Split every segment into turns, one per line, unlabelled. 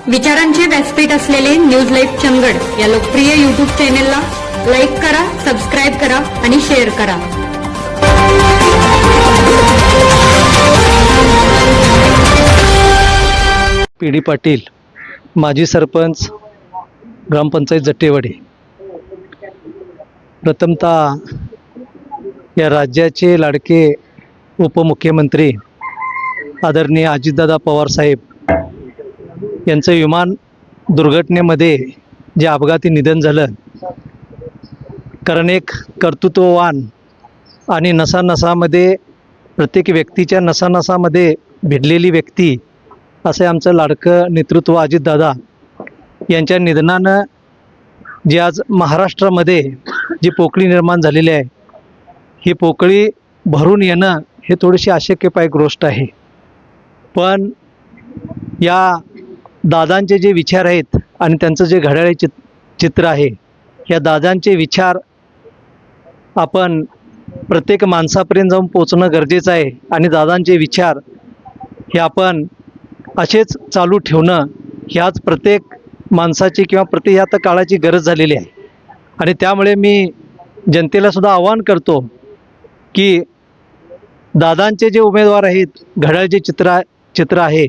विचारांचे व्यासपीठ असलेले न्यूज लाईव्ह चंगड या लोकप्रिय यूट्यूब चॅनेलला लाईक करा, सबस्क्राईब करा आणि शेअर करा.
पी.डी. पाटील, माजी सरपंच, ग्रामपंचायत जट्टेवाडी. प्रथमतः या राज्याचे लाडके उपमुख्यमंत्री आदरणीय अजितदादा पवार साहेब यांचं विमान दुर्घटनेमध्ये जे अपघाती निधन झालं, कारण एक कर्तृत्ववान आणि नसानसामध्ये प्रत्येक व्यक्तीच्या नसानसामध्ये भिडलेली व्यक्ती असे आमचं लाडकं नेतृत्व अजितदादा यांच्या निधनानं जे आज महाराष्ट्रामध्ये जी पोकळी निर्माण झालेली आहे, ही पोकळी भरून येणं हे थोडीशी अशक्यपायक गोष्ट आहे. पण या दादांचे जे विचार आहेत आणि त्यांचं जे घड्याळी चित्र आहे, या दादांचे विचार आपण प्रत्येक माणसापर्यंत जाऊन पोचणं गरजेचं आहे. आणि दादांचे विचार हे आपण असेच चालू ठेवणं ह्याच प्रत्येक माणसाची किंवा आता काळाची गरज झालेली आहे. आणि त्यामुळे मी जनतेलासुद्धा आवाहन करतो की दादांचे जे उमेदवार आहेत, घड्याळचे चित्र आहे,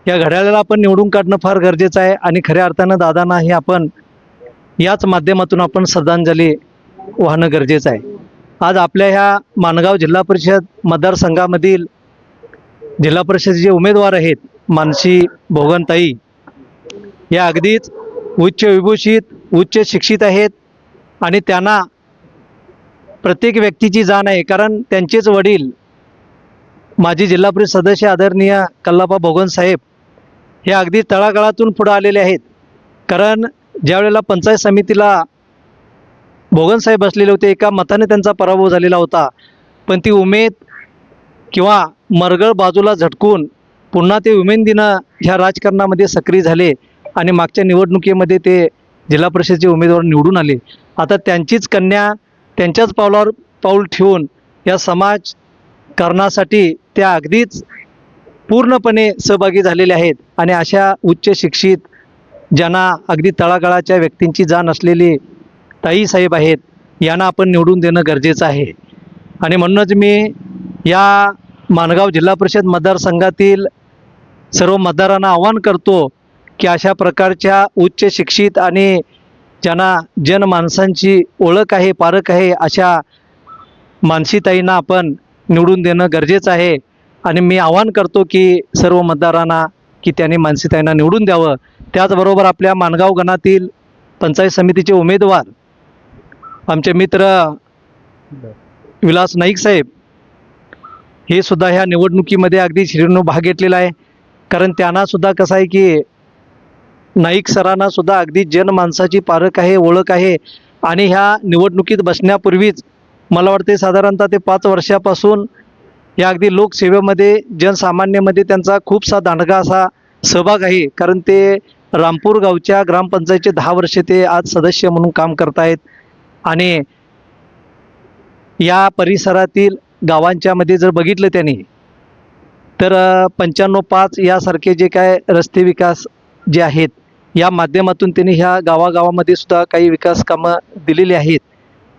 या घड्याळाला आपण निवडून काढणं फार गरजेचं आहे. आणि खऱ्या अर्थानं दादांना हे आपण याच माध्यमातून आपण श्रद्धांजली वाहणं गरजेचं आहे. आज आपल्या ह्या माणगाव जिल्हा परिषद मतदारसंघामधील जिल्हा परिषदेचे उमेदवार आहेत मानसी भोगनताई, या अगदीच उच्च विभूषित, उच्च शिक्षित आहेत. आणि त्यांना प्रत्येक व्यक्तीची जाण आहे, कारण त्यांचेच वडील माजी जिल्हा परिषद सदस्य आदरणीय कल्लापा भोगन साहेब हे अगदी तळागाळातून पुढे आलेले आहेत. कारण ज्यावेळेला पंचायत समितीला भोगन साहेब बसलेले होते, एका मताने त्यांचा पराभव झालेला होता, पण ती उमेद किंवा मरगळ बाजूला झटकून पुन्हा ते उमेदीनं ह्या राजकारणामध्ये सक्रिय झाले आणि मागच्या निवडणुकीमध्ये ते जिल्हा परिषदेचे उमेदवार निवडून आले. आता त्यांचीच कन्या त्यांच्याच पावलावर पाऊल ठेवून या समाजकारणासाठी त्या अगदीच पूर्णपणे सहभागी झालेले आहेत. आणि अशा उच्च शिक्षित, ज्यांना अगदी तळागाळाच्या व्यक्तींची जाण असलेली ताईसाहेब आहेत, यांना आपण निवडून देणं गरजेचं आहे. आणि म्हणूनच मी या माणगाव जिल्हा परिषद मतदारसंघातील सर्व मतदारांना आवाहन करतो की अशा प्रकारच्या उच्च शिक्षित आणि ज्यांना जनमानसांची ओळख आहे, पारख आहे, अशा मानसीताईंना आपण निवडून देणं गरजेचं आहे. आणि मी आवाहन करतो की सर्व मतदारांना की त्यांनी मानसीताईंना निवडून द्यावं. त्याचबरोबर आपल्या माणगाव गणातील पंचायत समितीचे उमेदवार आमचे मित्र विलास नाईक साहेब हे सुद्धा ह्या निवडणुकीमध्ये अगदी श्रीनो भाग घेतलेला आहे. कारण त्यांनासुद्धा कसं आहे की नाईक सरांनासुद्धा अगदी जनमानसाची पारख आहे, ओळख आहे. आणि ह्या निवडणुकीत बसण्यापूर्वीच मला वाटते साधारणतः ते 5 वर्षापासून या अगदी लोकसेवेमध्ये, जनसामान्यामध्ये त्यांचा खूपसा दांडगा असा सहभाग आहे. कारण ते रामपूर गावच्या ग्रामपंचायतचे 10 वर्षे ते आज सदस्य म्हणून काम करत आहेत. आणि या परिसरातील गावांच्यामध्ये जर बघितलं त्यांनी तर 95/5 यासारखे जे काय रस्ते विकास जे आहेत, या माध्यमातून त्यांनी ह्या गावागावामध्ये सुद्धा काही विकास कामं दिलेली आहेत.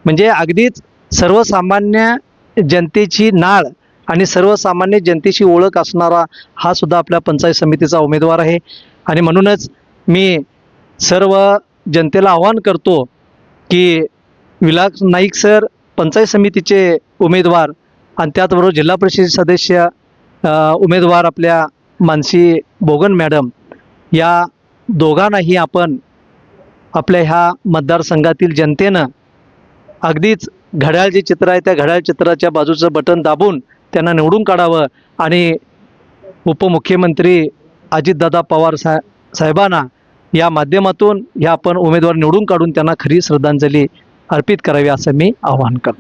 म्हणजे अगदीच सर्वसामान्य जनतेची नाळ आणि सर्वसामान्य जनतेची ओळख असणारा हा सुद्धा आपल्या पंचायत समितीचा उमेदवार आहे. आणि म्हणूनच मी सर्व जनतेला आवाहन करतो की विलास नाईक सर पंचायत समितीचे उमेदवार आणि त्याचबरोबर जिल्हा परिषद सदस्य उमेदवार आपल्या मानसी भोगन मॅडम, या दोघांनाही आपण आपल्या ह्या मतदारसंघातील जनतेनं अगदीच घड्याळ जे चित्र आहे त्या घड्याळ चित्राच्या बाजूचं बटन दाबून त्यांना निवडून काढावं. आणि उपमुख्यमंत्री अजितदादा पवार साहेबांना या माध्यमातून ह्या आपण उमेदवार निवडून काढून त्यांना खरी श्रद्धांजली अर्पित करावी असं मी आवाहन करतो.